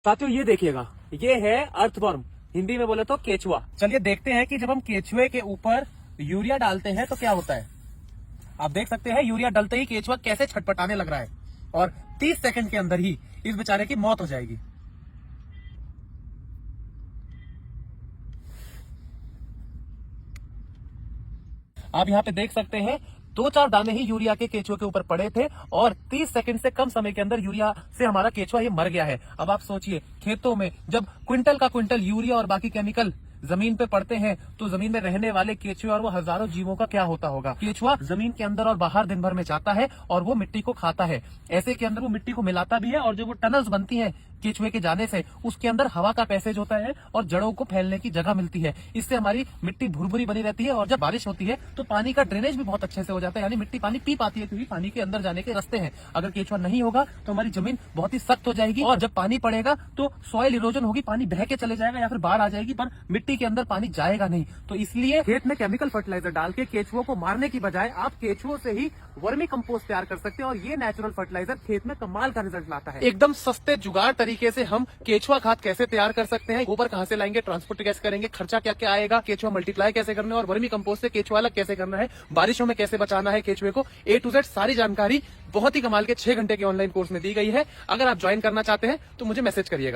साथियों ये देखिएगा, ये है अर्थवर्म, हिंदी में बोले तो केचुआ। चलिए देखते हैं कि जब हम केचुए के ऊपर यूरिया डालते हैं तो क्या होता है। आप देख सकते हैं यूरिया डलते ही केचुआ कैसे छटपटाने लग रहा है और 30 सेकंड के अंदर ही इस बेचारे की मौत हो जाएगी। आप यहाँ पे देख सकते हैं 2-4 दाने ही यूरिया के केचुए के ऊपर पड़े थे और 30 सेकंड से कम समय के अंदर यूरिया से हमारा केचुआ ये मर गया है। अब आप सोचिए, खेतों में जब क्विंटल का क्विंटल यूरिया और बाकी केमिकल जमीन पे पड़ते हैं तो जमीन में रहने वाले केचुए और वो हजारों जीवों का क्या होता होगा। केचुआ जमीन के अंदर और बाहर दिन भर में जाता है और वो मिट्टी को खाता है। ऐसे के अंदर वो मिट्टी को मिलाता भी है और जो वो टनल्स बनती है केचुए के जाने से, उसके अंदर हवा का पैसेज होता है और जड़ों को फैलने की जगह मिलती है। इससे हमारी मिट्टी भुरभुरी बनी रहती है और जब बारिश होती है तो पानी का ड्रेनेज भी बहुत अच्छे से हो जाता है, यानी मिट्टी पानी पी पाती है क्योंकि पानी के अंदर जाने के रास्ते हैं। अगर केचुआ नहीं होगा तो हमारी जमीन बहुत ही सख्त हो जाएगी और जब पानी पड़ेगा तो सॉइल इरोजन होगी, पानी बह के चले जाएगा या फिर बाढ़ आ जाएगी, पर मिट्टी के अंदर पानी जाएगा नहीं। तो इसलिए खेत में केमिकल फर्टिलाइजर डाल के केचुओं को मारने की बजाय आप केचुओं से ही वर्मी कंपोस्ट तैयार कर सकते हैं और ये नेचुरल फर्टिलाइजर खेत में कमाल का रिजल्ट लाता है। एकदम सस्ते जुगाड़ तरीके से हम केचुआ खाद कैसे तैयार कर सकते हैं, गोबर कहां से लाएंगे, ट्रांसपोर्ट कैसे करेंगे, खर्चा क्या क्या आएगा, केचुआ मल्टीप्लाई कैसे करना है और वर्मी कंपोस्ट से केचुआ अलग कैसे करना है, बारिशों में कैसे बचाना है केचुए को, A to Z सारी जानकारी बहुत ही कमाल के 6 घंटे के ऑनलाइन कोर्स में दी गई है। अगर आप ज्वाइन करना चाहते हैं तो मुझे मैसेज करिएगा।